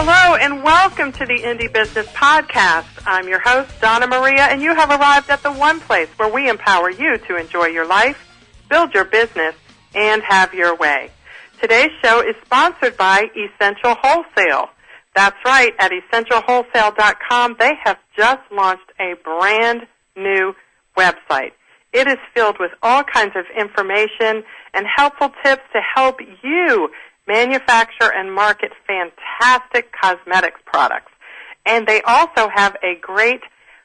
Hello and welcome to the Indie Business Podcast. I'm your host, Donna Maria, and you have arrived at the one place where we empower you to enjoy your life, build your business, and have your way. Today's show is sponsored by Essential Wholesale. That's right, at essentialwholesale.com, they have just launched a brand new website. It is filled with all kinds of information and helpful tips to help you manufacture and market fantastic cosmetics products. And they also have a great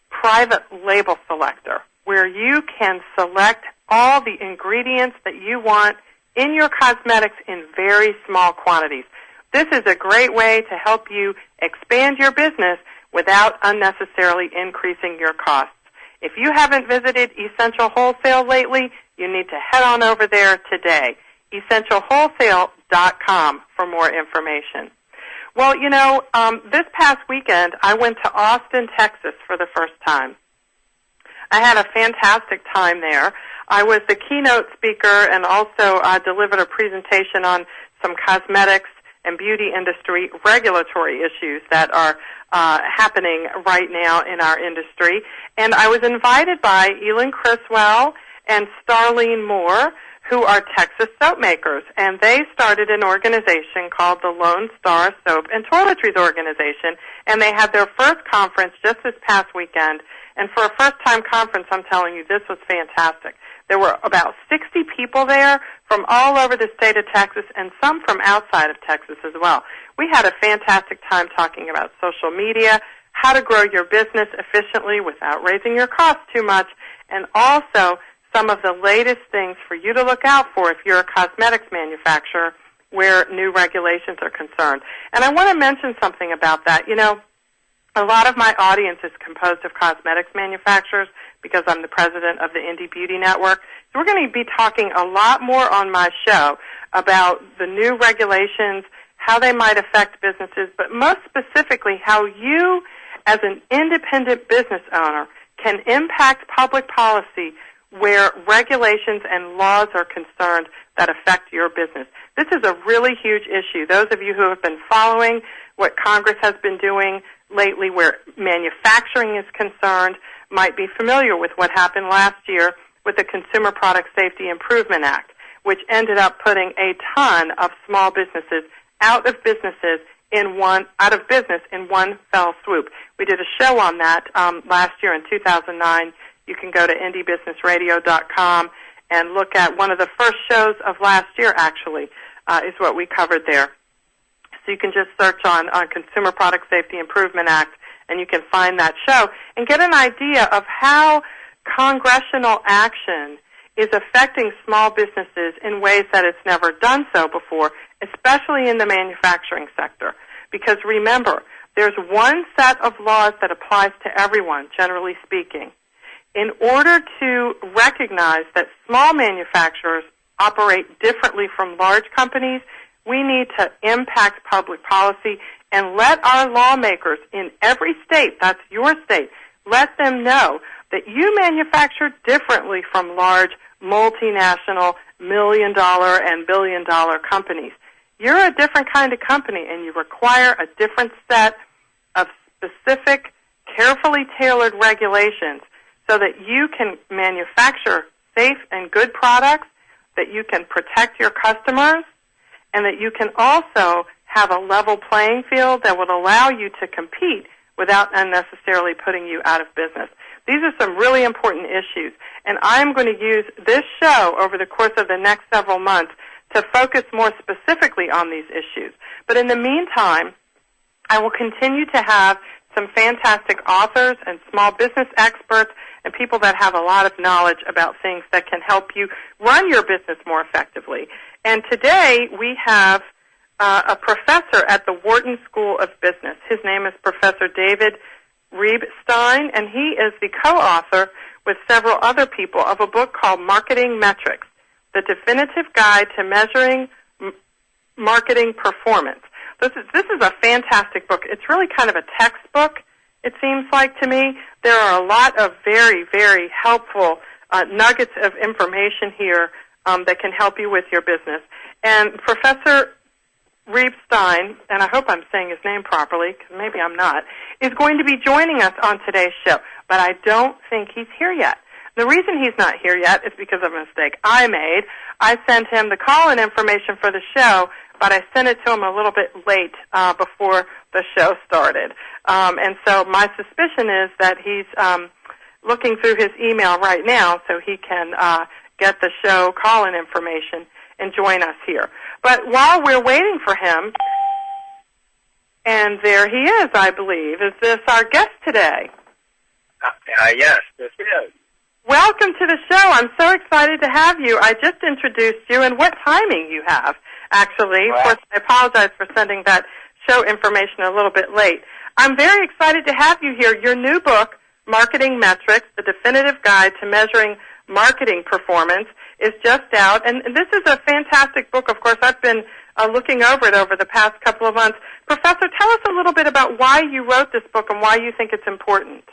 private label selector where you can select all the ingredients that you want in your cosmetics in very small quantities. This is a great way to help you expand your business without unnecessarily increasing your costs. If you haven't visited Essential Wholesale lately, you need to head on over there today. EssentialWholesale.com for more information. Well, this past weekend I went to Austin, Texas for the first time. I had a fantastic time there. I was the keynote speaker and also delivered a presentation on some cosmetics and beauty industry regulatory issues that are happening right now in our industry. And I was invited by Elin Criswell and Starlene Moore, who are Texas soap makers, and they started an organization called the Lone Star Soap and Toiletries Organization, and they had their first conference just this past weekend. And for a first-time conference, I'm telling you, this was fantastic. There were about 60 people there from all over the state of Texas and some from outside of Texas as well. We had a fantastic time talking about social media, how to grow your business efficiently without raising your costs too much, and also some of the latest things for you to look out for if you're a cosmetics manufacturer where new regulations are concerned. And I want to mention something about that. A lot of my audience is composed of cosmetics manufacturers because I'm the president of the Indie Beauty Network. So we're going to be talking a lot more on my show about the new regulations, how they might affect businesses, but most specifically how you as an independent business owner can impact public policy where regulations and laws are concerned that affect your business. This is a really huge issue. Those of you who have been following what Congress has been doing lately where manufacturing is concerned might be familiar with what happened last year with the Consumer Product Safety Improvement Act, which ended up putting a ton of small businesses out of business in one fell swoop. We did a show on that last year in 2009. You can go to indiebusinessradio.com and look at one of the first shows of last year, actually, is what we covered there. So you can just search on Consumer Product Safety Improvement Act, and you can find that show and get an idea of how congressional action is affecting small businesses in ways that it's never done so before, especially in the manufacturing sector. Because remember, there's one set of laws that applies to everyone, generally speaking. In order to recognize that small manufacturers operate differently from large companies, we need to impact public policy and let our lawmakers in every state, that's your state, let them know that you manufacture differently from large multinational million-dollar and billion-dollar companies. You're a different kind of company, and you require a different set of specific, carefully tailored regulations so that you can manufacture safe and good products, that you can protect your customers, and that you can also have a level playing field that would allow you to compete without unnecessarily putting you out of business. These are some really important issues, and I'm going to use this show over the course of the next several months to focus more specifically on these issues. But in the meantime, I will continue to have some fantastic authors and small business experts and people that have a lot of knowledge about things that can help you run your business more effectively. And today we have a professor at the Wharton School of Business. His name is Professor David Reibstein, and he is the co-author with several other people of a book called Marketing Metrics, The Definitive Guide to Measuring Marketing Performance. This is a fantastic book. It's really kind of a textbook, it seems like to me. There are a lot of very, very helpful nuggets of information here that can help you with your business. And Professor Reibstein, and I hope I'm saying his name properly, because maybe I'm not, is going to be joining us on today's show, but I don't think he's here yet. The reason he's not here yet is because of a mistake I made. I sent him the call-in information for the show, but I sent it to him a little bit late before the show started. And so my suspicion is that he's looking through his email right now so he can get the show call-in information and join us here. But while we're waiting for him, and there he is, I believe. Is this our guest today? Yes, this is. Welcome to the show. I'm so excited to have you. I just introduced you, and what timing you have, actually. Wow. Of course, I apologize for sending that show information a little bit late. I'm very excited to have you here. Your new book, Marketing Metrics, The Definitive Guide to Measuring Marketing Performance, is just out. And this is a fantastic book. Of course, I've been looking over it over the past couple of months. Professor, tell us a little bit about why you wrote this book and why you think it's important.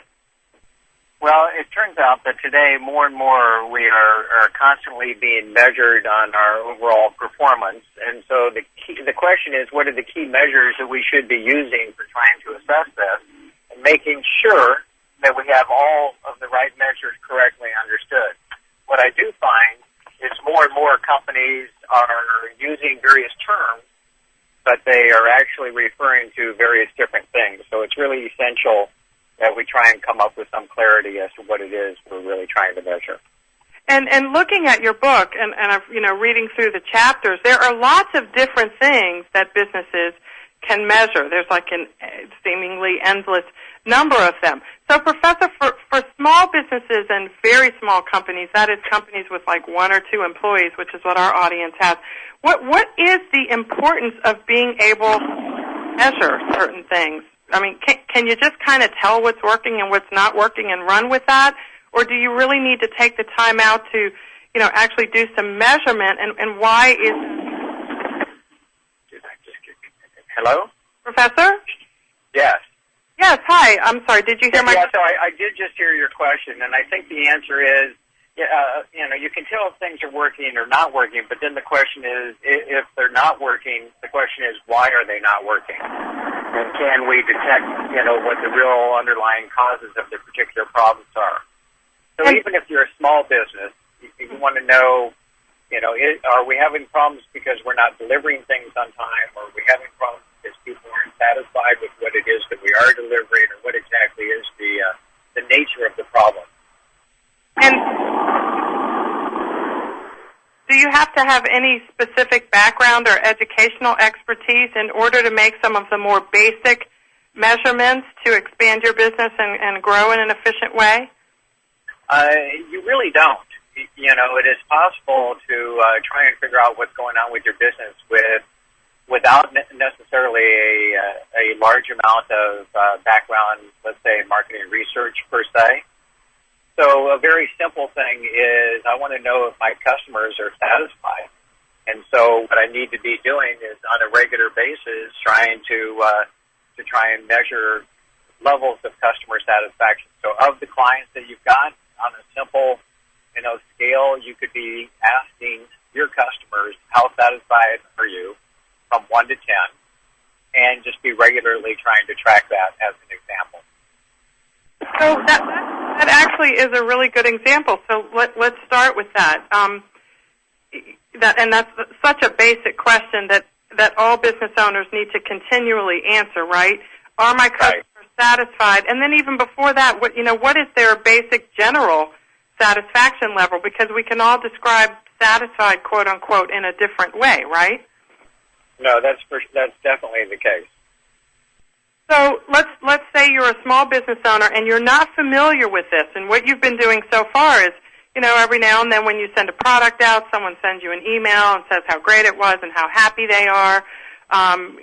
Well, it turns out that today more and more we are constantly being measured on our overall performance. And so the question is, what are the key measures that we should be using for trying to assess this and making sure that we have all of the right measures correctly understood. What I do find is more and more companies are using various terms, but they are actually referring to various different things. So it's really essential that we try and come up with some clarity as to what it is we're really trying to measure. And looking at your book and reading through the chapters, there are lots of different things that businesses can measure. There's like a seemingly endless number of them. So, Professor, for small businesses and very small companies, that is companies with like 1 or 2 employees, which is what our audience has, what is the importance of being able to measure certain things? I mean, can you just kind of tell what's working and what's not working and run with that? Or do you really need to take the time out to, actually do some measurement? And why is... Hello? Professor? Yes. Yes, hi. I'm sorry. Did you hear my... Yeah, so I did just hear your question, and I think the answer is, you can tell if things are working or not working, but then the question is, if they're not working, the question is, why are they not working? And can we detect, what the real underlying causes of the particular problems are? So even if you're a small business, you want to know, are we having problems because we're not delivering things on time, or are we having problems because people aren't satisfied with what it is that we are delivering, or what exactly is the nature of the problem? And do you have to have any specific background or educational expertise in order to make some of the more basic measurements to expand your business and grow in an efficient way? You really don't. It is possible to try and figure out what's going on with your business without necessarily a large amount of background, let's say, marketing research per se. So a very simple thing is I want to know if my customers are satisfied. And so what I need to be doing is on a regular basis trying to try and measure levels of customer satisfaction. So of the clients that you've got, on a simple scale, you could be asking your customers, how satisfied are you from 1 to 10, and just be regularly trying to track that as an example. So that actually is a really good example. So let's start with that. And that's such a basic question that all business owners need to continually answer, right? Are my customers satisfied? And then even before that, what is their basic general satisfaction level? Because we can all describe satisfied, quote unquote, in a different way, right? No, that's definitely the case. So let's say you're a small business owner and you're not familiar with this, and what you've been doing so far is, every now and then when you send a product out, someone sends you an email and says how great it was and how happy they are. And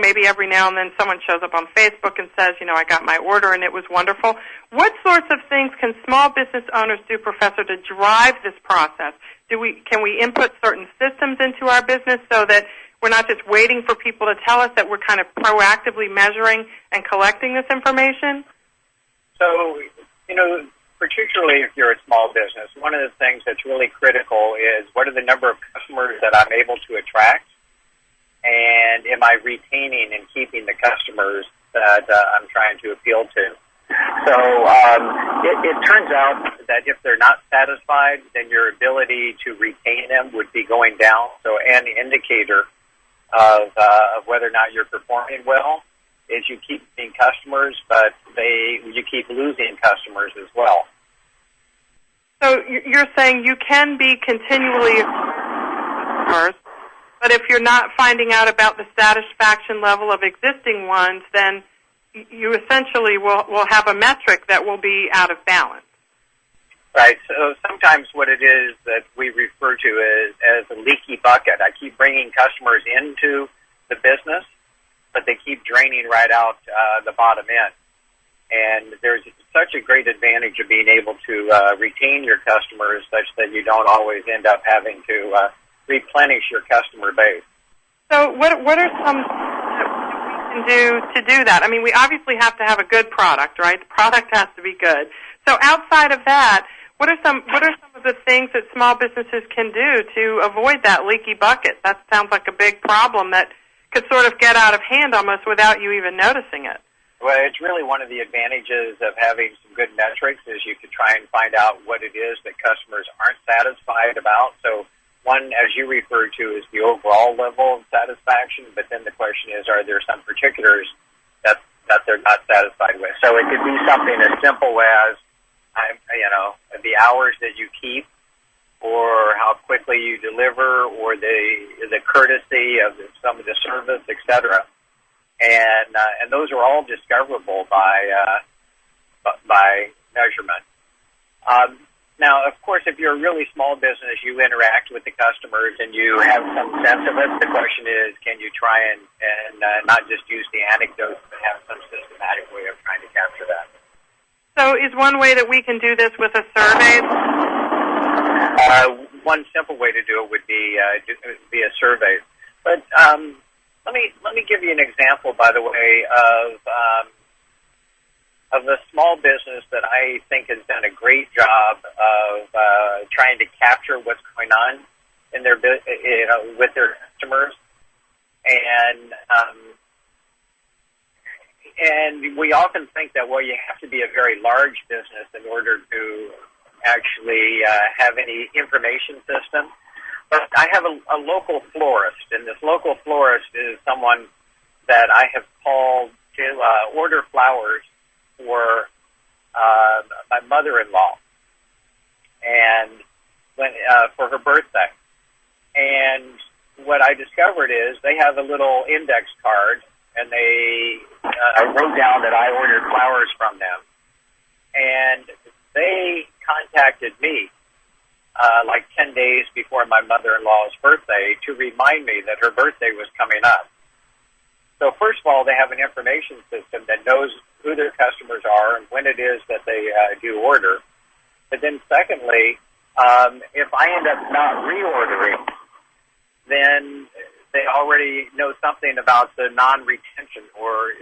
maybe every now and then someone shows up on Facebook and says, I got my order and it was wonderful. What sorts of things can small business owners do, Professor, to drive this process? Can we input certain systems into our business so that we're not just waiting for people to tell us, that we're kind of proactively measuring and collecting this information? So, particularly if you're a small business, one of the things that's really critical is what are the number of customers that I'm able to attract, and am I retaining and keeping the customers that I'm trying to appeal to? So it turns out that if they're not satisfied, then your ability to retain them would be going down. So an indicator of whether or not you're performing well is you keep getting customers, but you keep losing customers as well. So you're saying you can be continually customers, but if you're not finding out about the satisfaction level of existing ones, then you essentially will have a metric that will be out of balance. Right. So sometimes what it is that we refer to as a leaky bucket. I keep bringing customers into the business, but they keep draining right out the bottom end. And there's such a great advantage of being able to retain your customers such that you don't always end up having to replenish your customer base. So what are some that we can do to do that? I mean, we obviously have to have a good product, right? The product has to be good. So outside of that, what are some of the things that small businesses can do to avoid that leaky bucket? That sounds like a big problem that could sort of get out of hand almost without you even noticing it. Well, it's really one of the advantages of having some good metrics is you can try and find out what it is that customers aren't satisfied about. So one, as you referred to, is the overall level of satisfaction, but then the question is, are there some particulars that they're not satisfied with? So it could be something as simple as, the hours that you keep, or how quickly you deliver, or the courtesy of some of the service, etc. And those are all discoverable by measurement. Now, of course, if you're a really small business, you interact with the customers and you have some sense of it. The question is, can you try and not just use the anecdotes, but have some systematic way of trying to capture that? So is one way that we can do this with a survey? One simple way to do it would be via surveys. But let me give you an example, by the way, of a small business that I think has done a great job of trying to capture what's going on in their with their customers, and we often think that, well, you have to be a very large business in order to actually have any information system. But I have a local florist, and this local florist is someone that I have called to order flowers for my mother-in-law, and for her birthday. And what I discovered is they have a little index card, and they wrote down that I ordered flowers from them. And they contacted me like 10 days before my mother-in-law's birthday to remind me that her birthday was coming up. So first of all, they have an information system that knows who their customers are and when it is that they do order. But then secondly, if I end up not reordering, then they already know something about the non-retention, or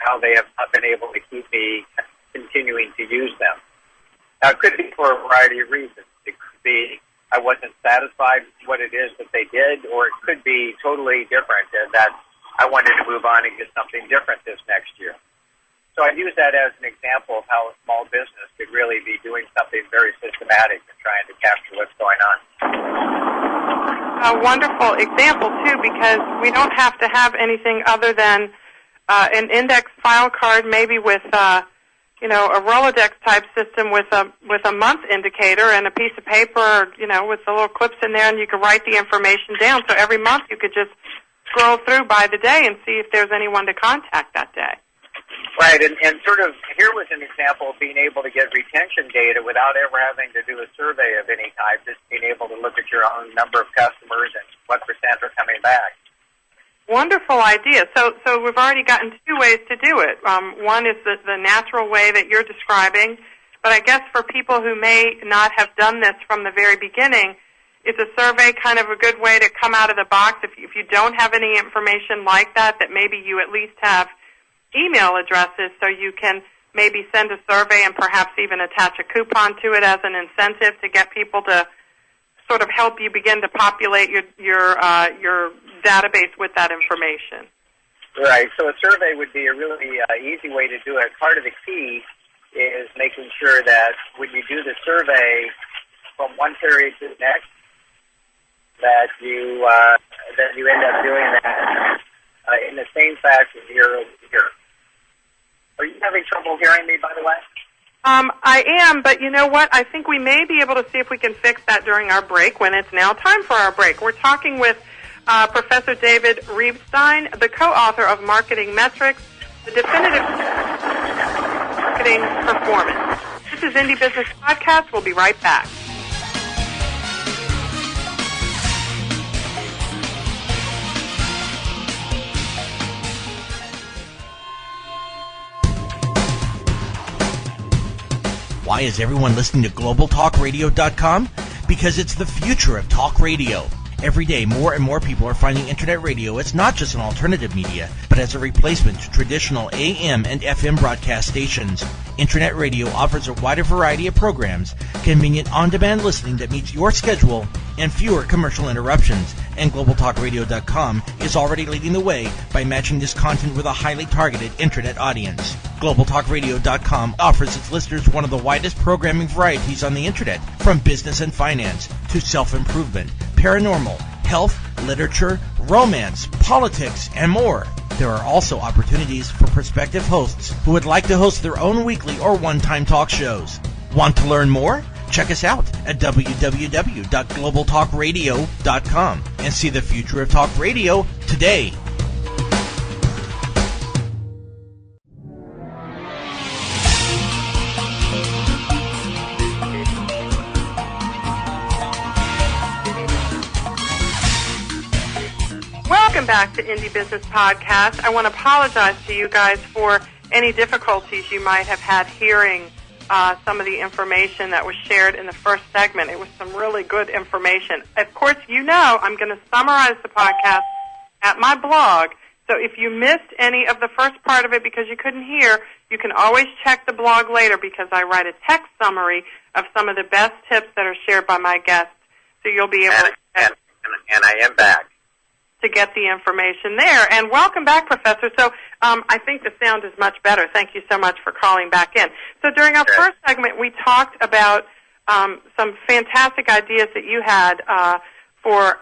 how they have not been able to keep me continuing to use them. Now, it could be for a variety of reasons. It could be I wasn't satisfied with what it is that they did, or it could be totally different, and that I wanted to move on and get something different this next year. So I use that as an example of how a small business could really be doing something very systematic and trying to capture what's going on. A wonderful example, too, because we don't have to have anything other than an index file card, maybe with a Rolodex-type system with a month indicator and a piece of paper, with the little clips in there, and you can write the information down. So every month you could just scroll through by the day and see if there's anyone to contact that day. Right, and sort of here was an example of being able to get retention data without ever having to do a survey of any type, just being able to look at your own number of customers and what percent are coming back. Wonderful idea. So we've already gotten two ways to do it. One is the natural way that you're describing, but I guess for people who may not have done this from the very beginning, is a survey kind of a good way to come out of the box if you don't have any information like that maybe you at least have email addresses so you can maybe send a survey and perhaps even attach a coupon to it as an incentive to get people to sort of help you begin to populate your database with that information. Right. So a survey would be a really easy way to do it. Part of the key is making sure that when you do the survey from one period to the next, that you end up doing that in the same fashion year over year. Are you having trouble hearing me, by the way? I am, but you know what? I think we may be able to see if we can fix that during our break when it's now time for our break. We're talking with Professor David Reibstein, the co-author of Marketing Metrics, the definitive marketing performance. This is Indie Business Podcast. We'll be right back. Why is everyone listening to GlobalTalkRadio.com? Because it's the future of talk radio. Every day, more and more people are finding Internet radio as not just an alternative media, but as a replacement to traditional AM and FM broadcast stations. Internet radio offers a wider variety of programs, convenient on-demand listening that meets your schedule, and fewer commercial interruptions. And GlobalTalkRadio.com is already leading the way by matching this content with a highly targeted Internet audience. GlobalTalkRadio.com offers its listeners one of the widest programming varieties on the Internet, from business and finance to self-improvement, paranormal, health, literature, romance, politics, and more. There are also opportunities for prospective hosts who would like to host their own weekly or one-time talk shows. Want to learn more? Check us out at www.globaltalkradio.com and see the future of talk radio today. Welcome back to Indie Business Podcast. I want to apologize to you guys for any difficulties you might have had hearing some of the information that was shared in the first segment. It was some really good information. Of course, you know I'm going to summarize the podcast at my blog. So if you missed any of the first part of it because you couldn't hear, you can always check the blog later because I write a text summary of some of the best tips that are shared by my guests. So you'll be able and I am back to get the information there. And welcome back, Professor. So I think the sound is much better. Thank you so much for calling back in. So during our first segment, we talked about some fantastic ideas that you had for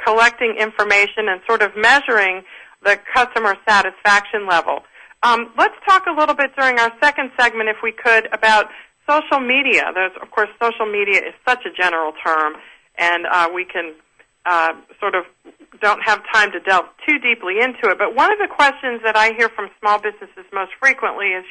collecting information and sort of measuring the customer satisfaction level. Let's talk a little bit during our second segment, if we could, about social media. Of course, social media is such a general term, and we can sort of don't have time to delve too deeply into it. But one of the questions that I hear from small businesses most frequently is,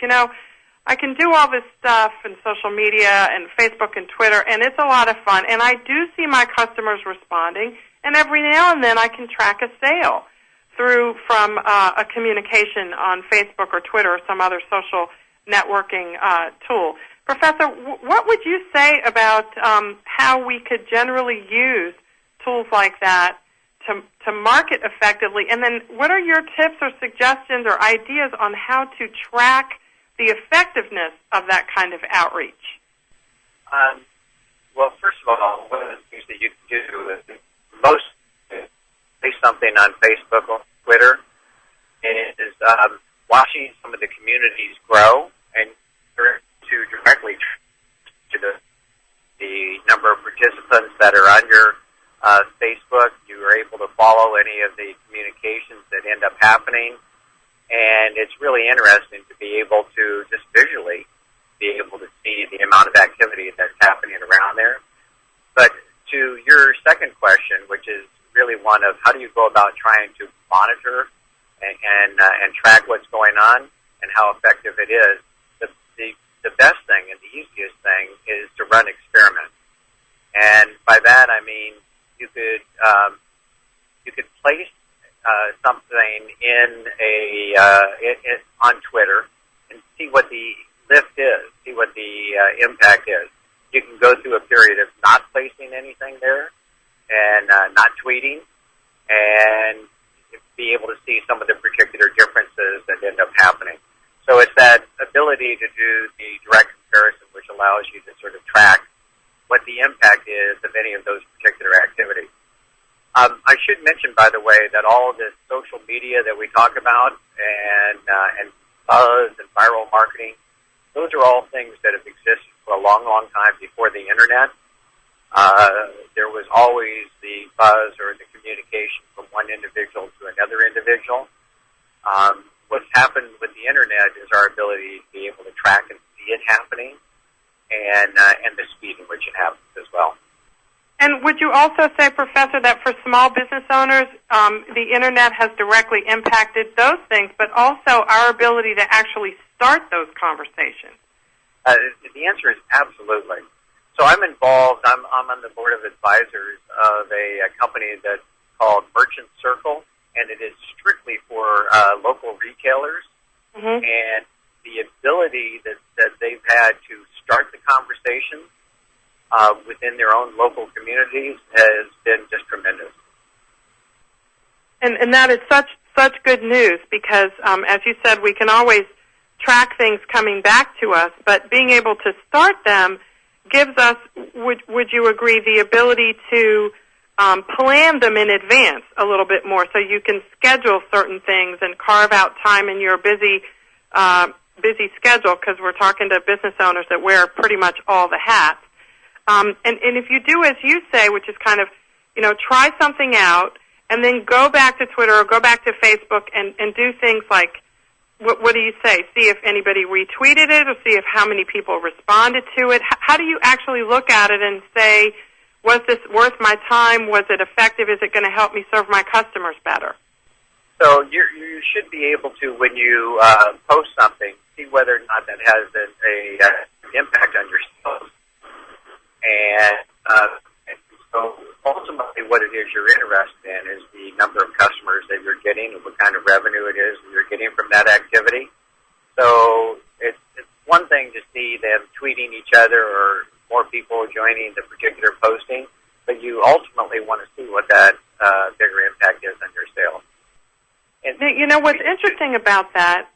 I can do all this stuff in social media and Facebook and Twitter, and it's a lot of fun, and I do see my customers responding, and every now and then I can track a sale from a communication on Facebook or Twitter or some other social networking tool. Professor, what would you say about how we could generally use tools like that to market effectively? And then what are your tips or suggestions or ideas on how to track the effectiveness of that kind of outreach? Well, first of all, one of the things that you can do is say something on Facebook or Twitter is watching some of the communities grow and to directly to the number of participants that are on your Facebook. You are able to follow any of the communications that end up happening, and it's really interesting to be able to just visually be able to see the amount of activity that's happening around there. But to your second question, which is really one of how do you go about trying to monitor and track what's going on and how effective it is, the best thing and the easiest thing is to run experiments. And by that I mean you could place something on Twitter and see what the lift is, see what the impact is. You can go through a period of not placing anything there and not tweeting, and be able to see some of the particular differences that end up happening. So it's that ability to do the direct comparison which allows you to sort of track what the impact is of any of those particular activities. I should mention, by the way, that all of this social media that we talk about and buzz and viral marketing, those are all things that have existed for a long, long time before the Internet. There was always the buzz or the communication from one individual to another individual. What's happened with the Internet is our ability to be able to track and see it happening, and the speed in which it happens as well. And would you also say, Professor, that for small business owners, the Internet has directly impacted those things, but also our ability to actually start those conversations? The answer is absolutely. So I'm involved. I'm on the board of advisors of a company that's called Merchant Circle, and it is strictly for local retailers. Mm-hmm. And the ability that they've had to start the conversation within their own local communities has been just tremendous. And that is such good news because, as you said, we can always track things coming back to us, but being able to start them gives us, would you agree, the ability to plan them in advance a little bit more, so you can schedule certain things and carve out time in your busy schedule, because we're talking to business owners that wear pretty much all the hats. And if you do as you say, which is kind of, try something out and then go back to Twitter or go back to Facebook and do things like, what do you say? See if anybody retweeted it or see if how many people responded to it. How do you actually look at it and say, was this worth my time? Was it effective? Is it going to help me serve my customers better? So you should be able to, when you post something, see whether or not that has an impact on your sales. And so ultimately what it is you're interested in is the number of customers that you're getting and what kind of revenue it is that you're getting from that activity. So it's one thing to see them tweeting each other or more people joining the particular posting, but you ultimately want to see what that bigger impact is on your sales. And what's interesting about that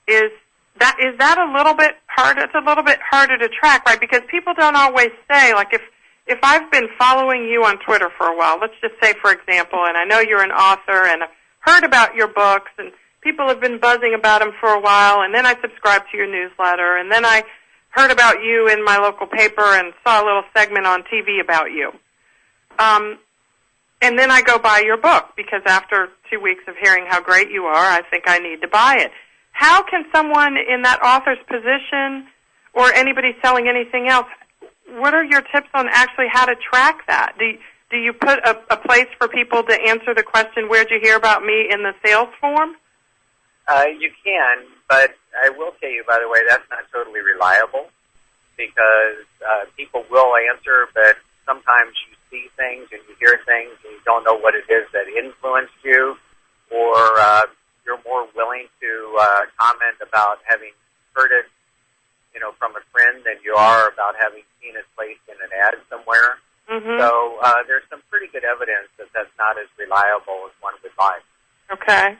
is that a little bit hard. It's a little bit harder to track, right? Because people don't always say, like, if I've been following you on Twitter for a while, let's just say, for example, and I know you're an author and I've heard about your books and people have been buzzing about them for a while, and then I subscribed to your newsletter, and then I heard about you in my local paper and saw a little segment on TV about you. And then I go buy your book because after 2 weeks of hearing how great you are, I think I need to buy it. How can someone in that author's position or anybody selling anything else, what are your tips on actually how to track that? Do you put a place for people to answer the question, where'd you hear about me, in the sales form? You can, but I will tell you, by the way, that's not totally reliable because people will answer, but sometimes you see things and you hear things and you don't know what it is that influenced you, or you're more willing to comment about having heard it, from a friend than you are about having seen it placed in an ad somewhere. Mm-hmm. So there's some pretty good evidence that that's not as reliable as one would like. Okay.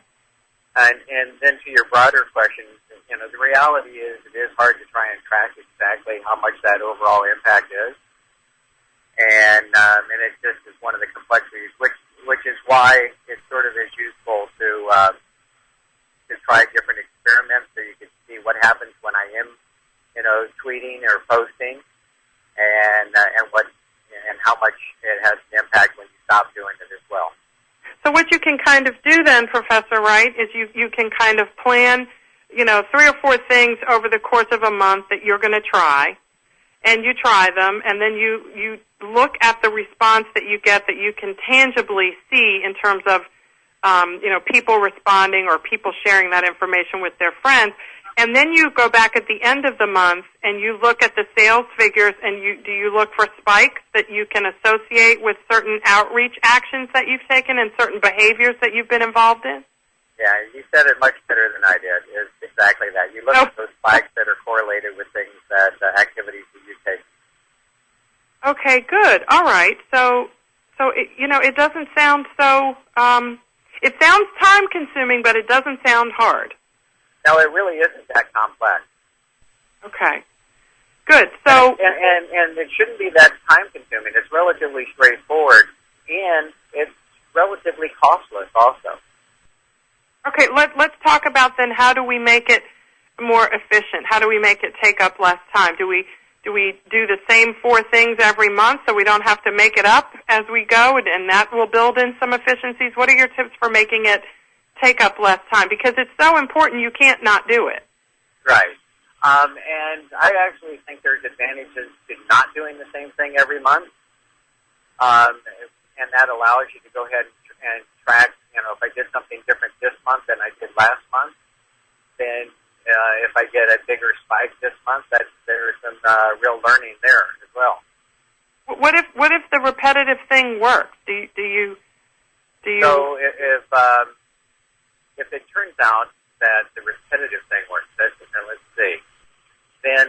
And then to your broader question, the reality is it is hard to try and track exactly how much that overall impact is. And it just is one of the complexities, which is why it sort of is useful to try different experiments so you can see what happens when I am, tweeting or posting, and how much it has an impact when you stop doing it as well. So what you can kind of do then, Professor Wright, is you can kind of plan, 3 or 4 things over the course of a month that you're going to try, and you try them, and then you look at the response that you get that you can tangibly see in terms of, people responding or people sharing that information with their friends. And then you go back at the end of the month and you look at the sales figures and do you look for spikes that you can associate with certain outreach actions that you've taken and certain behaviors that you've been involved in? Yeah, you said it much better than I did. It's exactly that. You look at those spikes that are correlated with things that activities that you take. Okay, good. All right. So it doesn't sound so. It sounds time consuming, but it doesn't sound hard. No, it really isn't that complex. Okay. Good. So and it shouldn't be that time consuming. It's relatively straightforward, and it's relatively costless also. Okay, let's talk about then how do we make it more efficient? How do we make it take up less time? Do we do the same 4 things every month so we don't have to make it up as we go, and that will build in some efficiencies? What are your tips for making it take up less time? Because it's so important, you can't not do it. Right. And I actually think there's advantages to not doing the same thing every month. And that allows you to go ahead and track, if I did something different this month than I did last month, then if I get a bigger spike this month, there's some real learning there as well. What if the repetitive thing works? Do you? So if it turns out that the repetitive thing works, let's see, then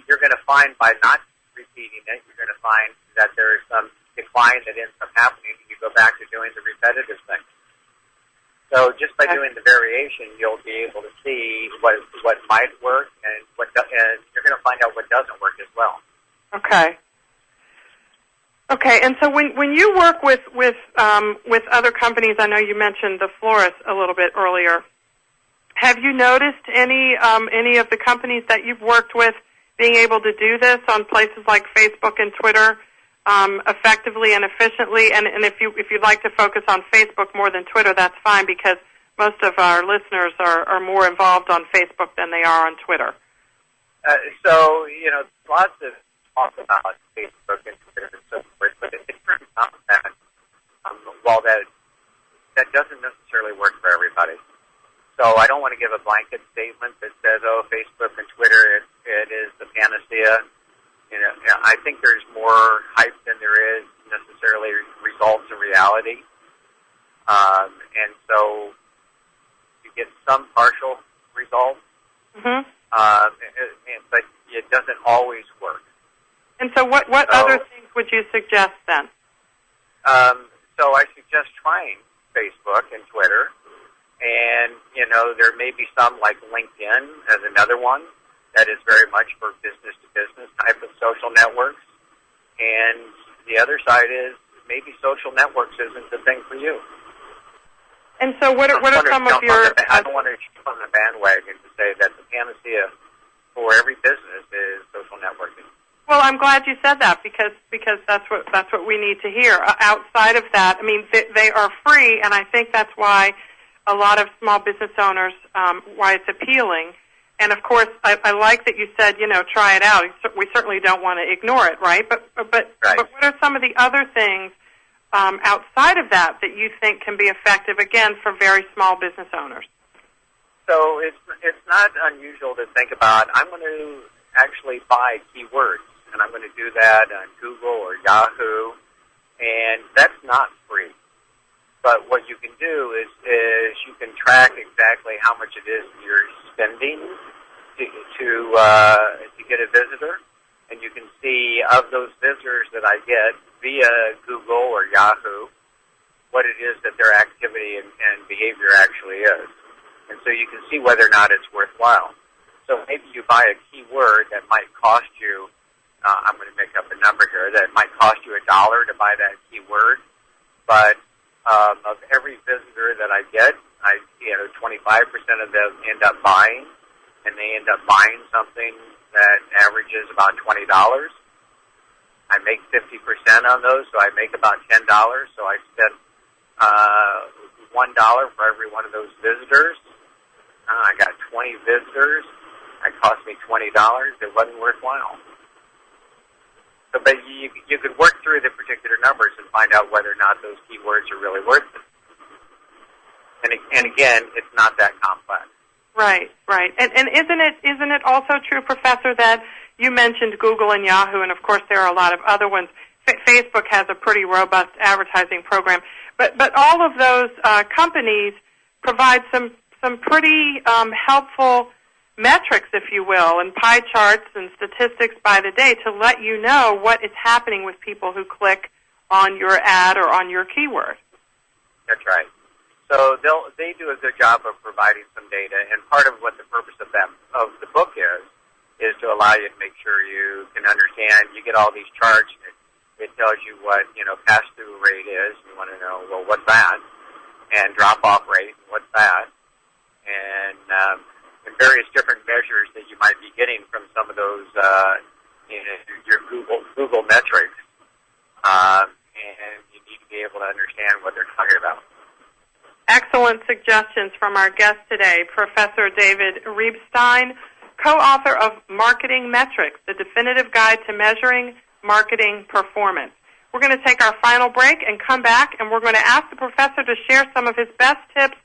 you're going to find by not repeating it, you're going to find that there's some decline that ends up happening, and you go back to doing the repetitive thing. So just by doing the variation, you'll be able to see what might work and and you're going to find out what doesn't work as well. Okay. Okay, and so when you work with other companies, I know you mentioned the florist a little bit earlier. Have you noticed any of the companies that you've worked with being able to do this on places like Facebook and Twitter effectively and efficiently? And if you'd like to focus on Facebook more than Twitter, that's fine, because most of our listeners are more involved on Facebook than they are on Twitter. So lots of talk about Facebook and Twitter and so forth, but it turns out that while that doesn't necessarily work for everybody. So I don't want to give a blanket statement that says, Facebook and Twitter, it is the panacea. I think there's more hype than there is necessarily results in reality. And so you get some partial results, but it doesn't always work. And so what other things would you suggest then? So I suggest trying Facebook and Twitter. And, there may be some like LinkedIn as another one that is very much for business-to-business type of social networks. And the other side is maybe social networks isn't the thing for you. And so what are some of your... I don't want to jump on the bandwagon to say that the panacea for every business is social networking. Well, I'm glad you said that because that's what we need to hear. Outside of that, I mean, they are free, and I think that's why a lot of small business owners, why it's appealing. And of course, I like that you said, try it out. We certainly don't want to ignore it, right? But what are some of the other things outside of that you think can be effective, again, for very small business owners? So it's not unusual to think about, I'm going to actually buy keywords, and I'm going to do that on Google or Yahoo, and that's not free. But what you can do is you can track exactly how much it is you're spending to get a visitor, and you can see of those visitors that I get via Google or Yahoo what it is that their activity and behavior actually is. And so you can see whether or not it's worthwhile. So maybe you buy a keyword that might cost you, I'm going to make up a number here, that might cost you $1 to buy that keyword, but of every visitor that I get, 25% of them end up buying, and they end up buying something that averages about $20. I make 50% on those, so I make about $10. So I spent $1 for every one of those visitors. I got 20 visitors. It cost me $20. It wasn't worthwhile. So, but you could work through the particular numbers and find out whether or not those keywords are really worth it. And again, it's not that complex. Right. And isn't it also true, Professor, that you mentioned Google and Yahoo, and of course there are a lot of other ones. Facebook has a pretty robust advertising program, but all of those companies provide some pretty helpful metrics, if you will, and pie charts and statistics by the day to let you know what is happening with people who click on your ad or on your keyword. That's right. So they do a good job of providing some data, and part of what the purpose of the book is to allow you to make sure you can understand. You get all these charts it tells you what, pass-through rate is. You want to know, well, what's that? And drop-off rate, what's that? And various different measures that you might be getting from some of those, your Google metrics. And you need to be able to understand what they're talking about. Excellent suggestions from our guest today, Professor David Reibstein, co-author of Marketing Metrics, the definitive guide to measuring marketing performance. We're going to take our final break and come back, and we're going to ask the professor to share some of his best tips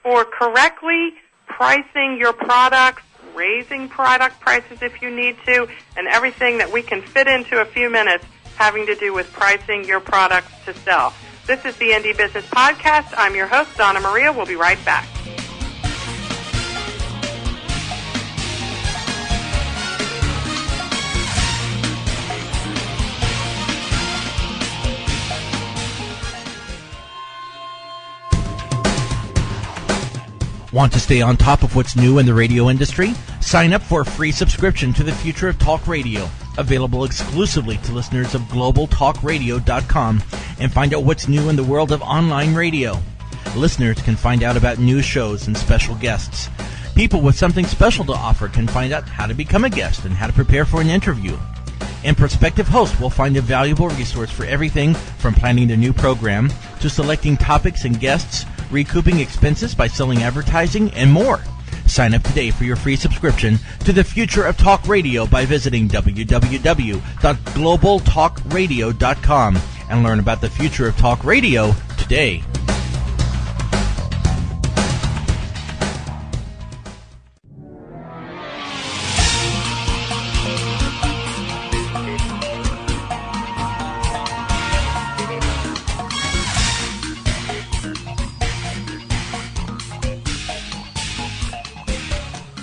for correctly pricing your products, raising product prices if you need to, and everything that we can fit into a few minutes having to do with pricing your products to sell. This is the Indie Business Podcast. I'm your host, Donna Maria. We'll be right back. Want to stay on top of what's new in the radio industry? Sign up for a free subscription to the Future of Talk Radio, available exclusively to listeners of globaltalkradio.com, and find out what's new in the world of online radio. Listeners can find out about new shows and special guests. People with something special to offer can find out how to become a guest and how to prepare for an interview. And prospective hosts will find a valuable resource for everything from planning the new program to selecting topics and guests, recouping expenses by selling advertising, and more. Sign up today for your free subscription to the Future of Talk Radio by visiting www.globaltalkradio.com and learn about the future of talk radio today.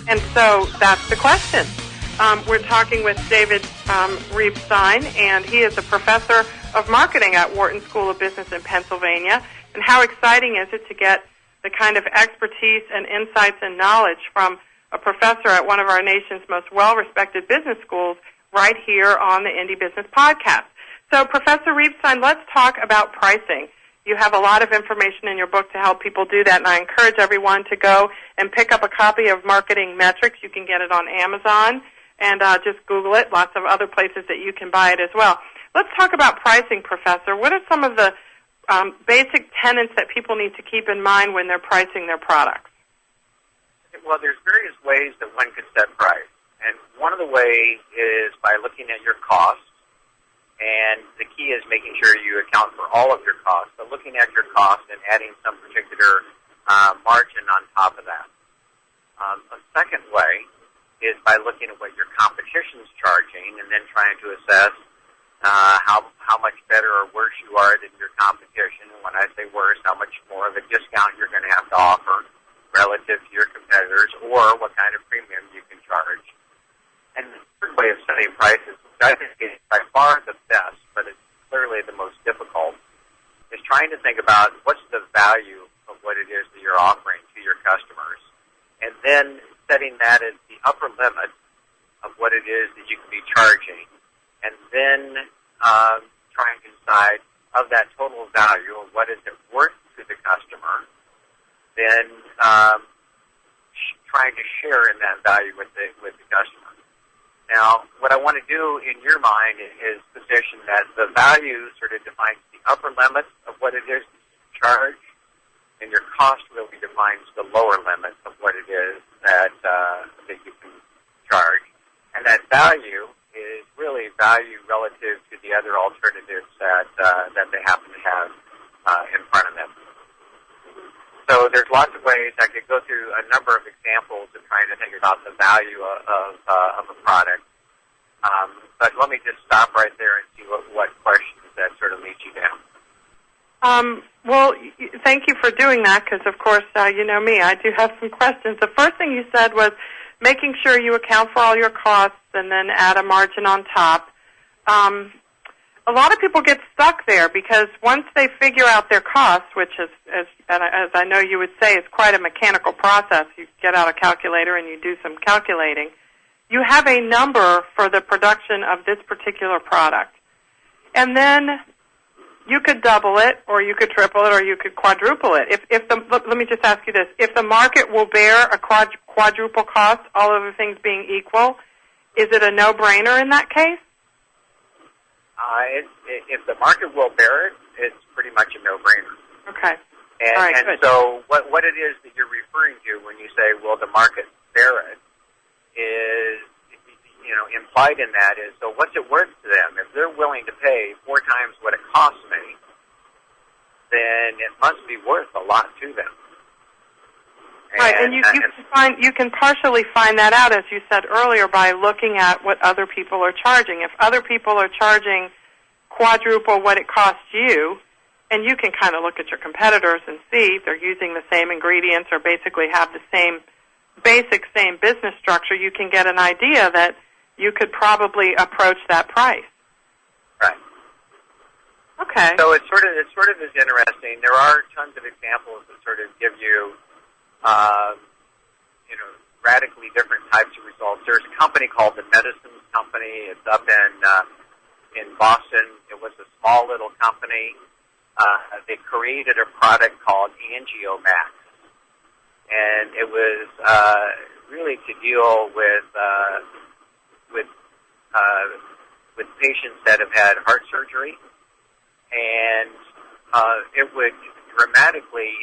And so that's the question. We're talking with David Reibstein, and he is a professor of marketing at Wharton School of Business in Pennsylvania. And how exciting is it to get the kind of expertise and insights and knowledge from a professor at one of our nation's most well-respected business schools right here on the Indie Business Podcast. So, Professor Reibstein, let's talk about pricing. You have a lot of information in your book to help people do that, and I encourage everyone to go and pick up a copy of Marketing Metrics. You can get it on Amazon, and just Google it. Lots of other places that you can buy it as well. Let's talk about pricing, Professor. What are some of the basic tenets that people need to keep in mind when they're pricing their products? Well, there's various ways that one can set price, and one of the ways is by looking at your costs. And the key is making sure you account for all of your costs, but looking at your costs and adding some particular margin on top of that. A second way is by looking at what your competition is charging and then trying to assess how much better or worse you are than your competition. And when I say worse, how much more of a discount you're going to have to offer relative to your competitors, or what kind of premium you can charge. And the third way of setting prices, which I think is by far the best, but it's clearly the most difficult, is trying to think about what's the value of what it is that you're offering to your customers, and then setting that as the upper limit of what it is that you can be charging, and then trying to decide of that total value of what is it worth to the customer, then trying to share in that value with the customer. Now, what I want to do in your mind is position that the value sort of defines the upper limit of what it is to charge, and your cost really defines the lower limit of what it is that you can charge. And that value is really value relative to the other alternatives that they happen to have in front of them. So there's lots of ways. I could go through a number of examples of trying to think about the value of a product. But let me just stop right there and see what questions that sort of leads you down. Well, thank you for doing that because, of course, you know me. I do have some questions. The first thing you said was making sure you account for all your costs and then add a margin on top. A lot of people get stuck there because once they figure out their costs, which is, as I know you would say, is quite a mechanical process. You get out a calculator and you do some calculating. You have a number for the production of this particular product. and then you could double it, or you could triple it, or you could quadruple it. Let me just ask you this: if the market will bear a quadruple cost, all other things being equal, is it a no-brainer in that case? If the market will bear it, it's pretty much a no-brainer. Okay. And, all right, and good. so what it is that you're referring to when you say, will the market bear it, is, implied in that is, so what's it worth to them? If they're willing to pay 4 times what it costs me, then it must be worth a lot to them. Right, and you can partially find that out, as you said earlier, by looking at what other people are charging. If other people are charging quadruple what it costs you, and you can kind of look at your competitors and see if they're using the same ingredients or basically have the same business structure, you can get an idea that you could probably approach that price. Right. Okay. So it sort of is interesting. There are tons of examples that sort of give you, radically different types of results. There's a company called the Medicines Company. It's up in Boston. It was a small little company. They created a product called AngioMax, and it was really to deal with patients that have had heart surgery, and it would dramatically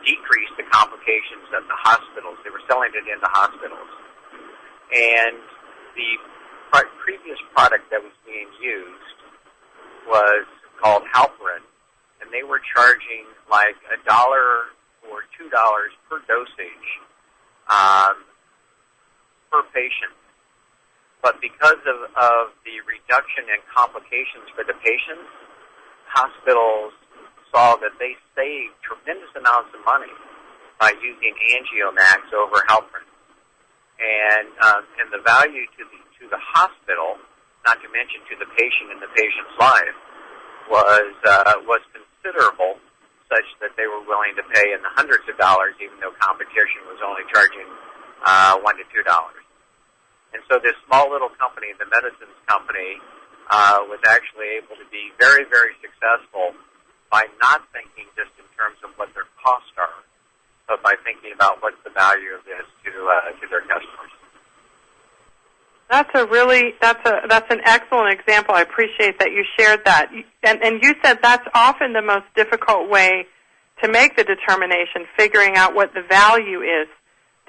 decrease the complications of the hospitals. They were selling it into hospitals, and the previous product that was being used was called Halperin, and they were charging like $1 or $2 per dosage per patient. But because of the reduction in complications for the patients, hospitals saw that they saved tremendous amounts of money by using AngioMax over Halperin. And the value to the hospital, not to mention to the patient and the patient's life, was considerable, such that they were willing to pay in the hundreds of dollars, even though competition was only charging $1 to $2. And so this small little company, the Medicines Company, was actually able to be very, very successful by not thinking just in terms of what their costs are, but by thinking about what's the value of this to their customers. That's an excellent example. I appreciate that you shared that. And you said that's often the most difficult way to make the determination, figuring out what the value is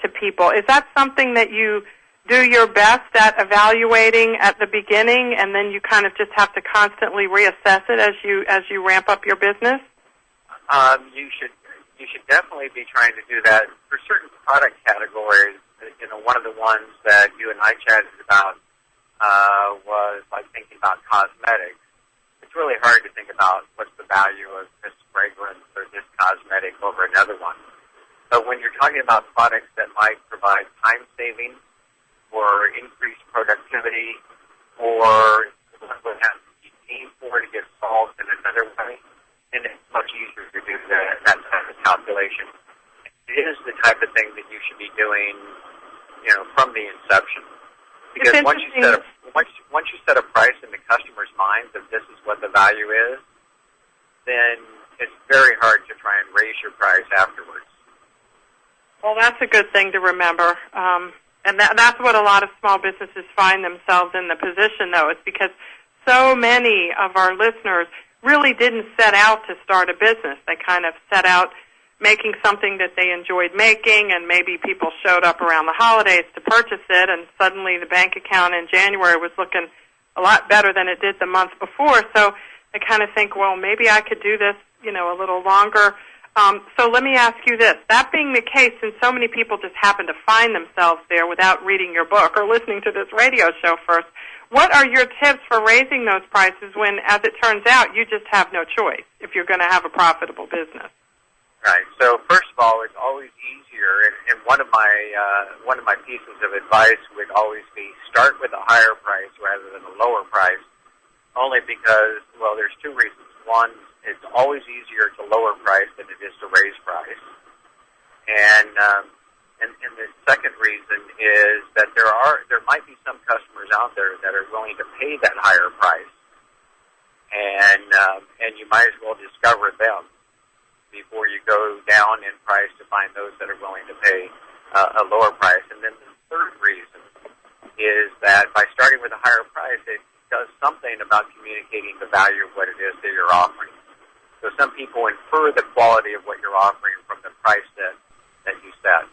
to people. Is that something that you do your best at evaluating at the beginning, and then you kind of just have to constantly reassess it as you ramp up your business? You should definitely be trying to do that for certain product categories. One of the ones that you and I chatted about was like thinking about cosmetics. It's really hard to think about what's the value of this fragrance or this cosmetic over another one. But when you're talking about products that might provide time saving or increased productivity, or one would have to be paid for to get solved in another way, then it's much easier to do that type of calculation. It is the type of thing that you should be doing, from the inception. Because once you set a price in the customer's mind that this is what the value is, then it's very hard to try and raise your price afterwards. Well, that's a good thing to remember. And that's what a lot of small businesses find themselves in the position, though, is because so many of our listeners really didn't set out to start a business. They kind of set out making something that they enjoyed making, and maybe people showed up around the holidays to purchase it, and suddenly the bank account in January was looking a lot better than it did the month before. So I kind of think, well, maybe I could do this, a little longer. So let me ask you this. That being the case, since so many people just happen to find themselves there without reading your book or listening to this radio show first, what are your tips for raising those prices when, as it turns out, you just have no choice if you're going to have a profitable business? Right. So first of all, it's always easier, and one of my pieces of advice would always be start with a higher price rather than a lower price, only because, well, there's two reasons. One, it's always easier to lower price than it is to raise price, and the second reason is that there might be some customers out there that are willing to pay that higher price and you might as well discover them before you go down in price to find those that are willing to pay a lower price. And then the third reason is that by starting with a higher price, it does something about communicating the value of what it is that you're offering. So some people infer the quality of what you're offering from the price that you set.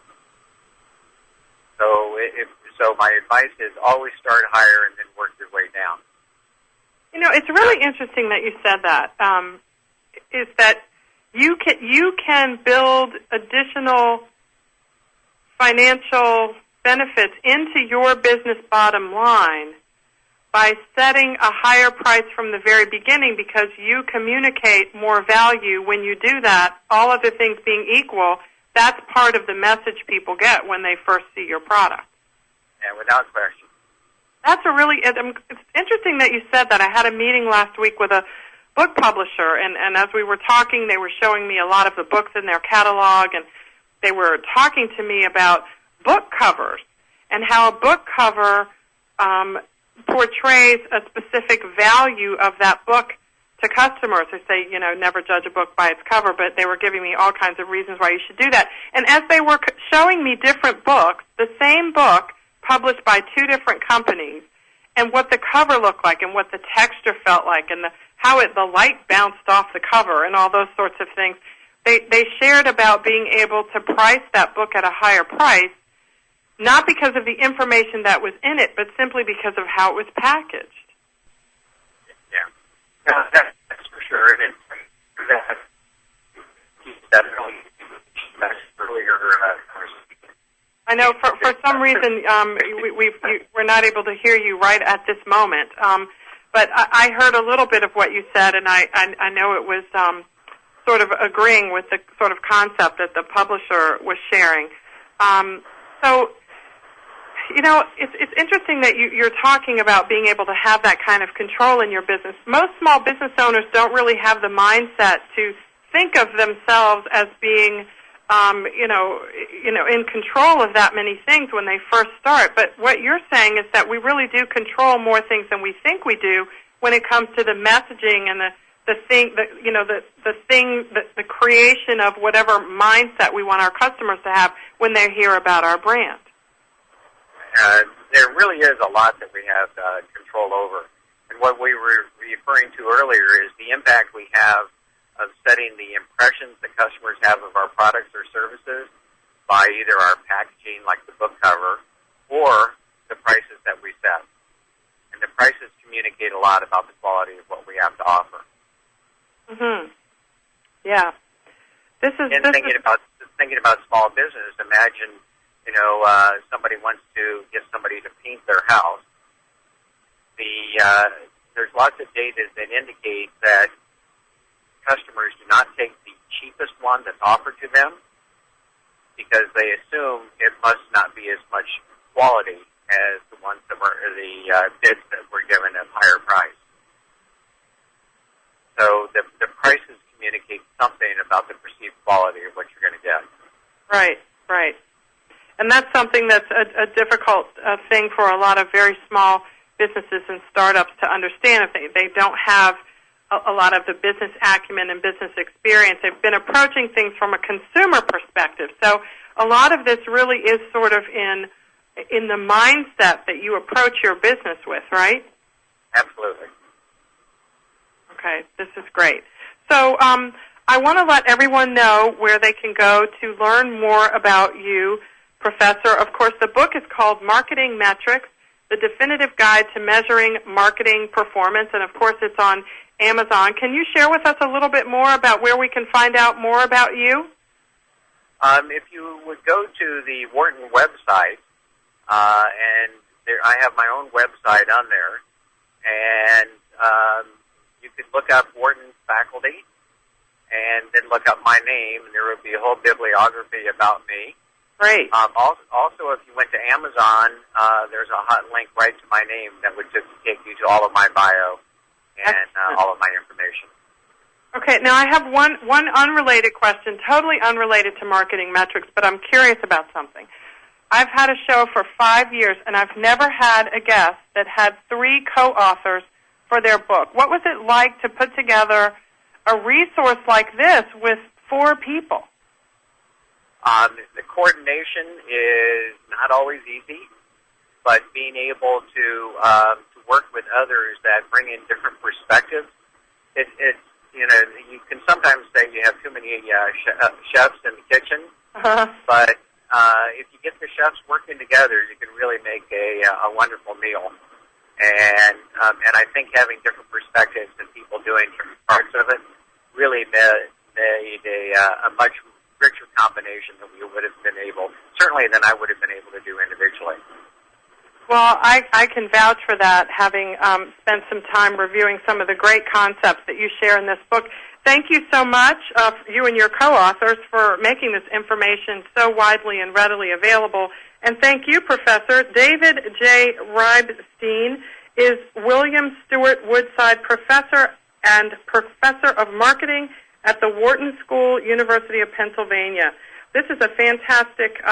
So my advice is always start higher and then work your way down. You know, it's really interesting that you said that. Is that you can build additional financial benefits into your business bottom line by setting a higher price from the very beginning, because you communicate more value when you do that. All other things being equal, that's part of the message people get when they first see your product. And without question. That's it's interesting that you said that. I had a meeting last week with a book publisher, and as we were talking, they were showing me a lot of the books in their catalog, and they were talking to me about book covers and how a book cover portrays a specific value of that book to customers. They say, you know, never judge a book by its cover, but they were giving me all kinds of reasons why you should do that. And as they were showing me different books, the same book published by two different companies, and what the cover looked like and what the texture felt like and how the light bounced off the cover and all those sorts of things, they shared about being able to price that book at a higher price, not because of the information that was in it, but simply because of how it was packaged. Yeah, that's for sure. And that earlier. I know for some reason we're not able to hear you right at this moment, but I heard a little bit of what you said, and I know it was sort of agreeing with the sort of concept that the publisher was sharing. So, you know, it's interesting that you're talking about being able to have that kind of control in your business. Most small business owners don't really have the mindset to think of themselves as being in control of that many things when they first start. But what you're saying is that we really do control more things than we think we do when it comes to the messaging and the creation of whatever mindset we want our customers to have when they hear about our brand. There really is a lot that we have control over. And what we were referring to earlier is the impact we have of setting the impressions that customers have of our products or services by either our packaging, like the book cover, or the prices that we set. And the prices communicate a lot about the quality of what we have to offer. Mm-hmm. Yeah. Thinking about small business, imagine, somebody wants to get somebody to paint their house. There's lots of data that indicate that customers do not take the cheapest one that's offered to them because they assume it must not be as much quality as the ones that were the bids that were given at higher price. So the prices communicate something about the perceived quality of what you're going to get. Right. And that's something that's a difficult thing for a lot of very small businesses and startups to understand. If they don't have a lot of the business acumen and business experience, they've been approaching things from a consumer perspective. So a lot of this really is sort of in the mindset that you approach your business with, right? Absolutely. Okay, this is great. So I want to let everyone know where they can go to learn more about you, Professor. Of course, the book is called Marketing Metrics, The Definitive Guide to Measuring Marketing Performance, and of course it's on Amazon. Can you share with us a little bit more about where we can find out more about you? If you would go to the Wharton website, and I have my own website on there, and you could look up Wharton faculty, and then look up my name, and there would be a whole bibliography about me. Great. Also, if you went to Amazon, there's a hot link right to my name that would just take you to all of my bio and all of my information. Okay, now I have one unrelated question, totally unrelated to Marketing Metrics, but I'm curious about something. I've had a show for 5 years, and I've never had a guest that had 3 co-authors for their book. What was it like to put together a resource like this with 4 people? The coordination is not always easy, but being able to work with others that bring in different perspectives, it's you can sometimes say you have too many chefs in the kitchen, but if you get the chefs working together, you can really make a wonderful meal. And I think having different perspectives and people doing different parts of it really made a much richer combination than we would have been able, certainly than I would have been able to do individually. Well, I can vouch for that, having spent some time reviewing some of the great concepts that you share in this book. Thank you so much, you and your co-authors, for making this information so widely and readily available. And thank you, Professor. David J. Reibstein is William Stewart Woodside Professor and Professor of Marketing at the Wharton School, University of Pennsylvania. This is a fantastic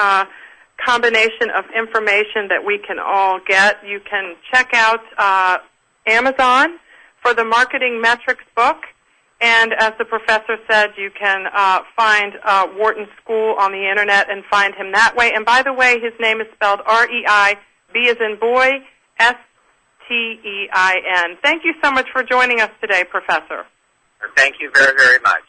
combination of information that we can all get. You can check out Amazon for the Marketing Metrics book, and as the professor said, you can find Wharton School on the Internet and find him that way. And by the way, his name is spelled R-E-I-B as in boy, S-T-E-I-N. Thank you so much for joining us today, Professor. Thank you very, very much.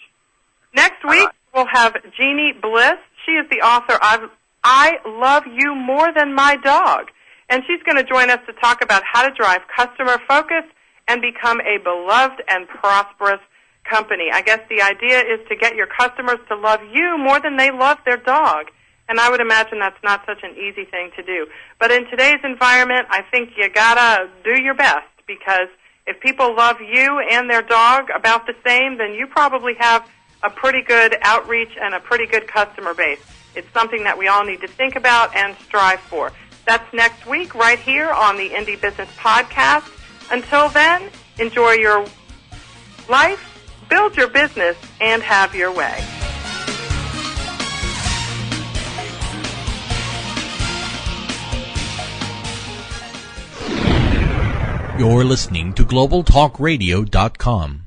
Next week, we'll have Jeannie Bliss. She is the author of I Love You More Than My Dog. And she's going to join us to talk about how to drive customer focus and become a beloved and prosperous company. I guess the idea is to get your customers to love you more than they love their dog. And I would imagine that's not such an easy thing to do. But in today's environment, I think you got to do your best, because if people love you and their dog about the same, then you probably have a pretty good outreach and a pretty good customer base. It's something that we all need to think about and strive for. That's next week right here on the Indie Business Podcast. Until then, enjoy your life, build your business, and have your way. You're listening to GlobalTalkRadio.com.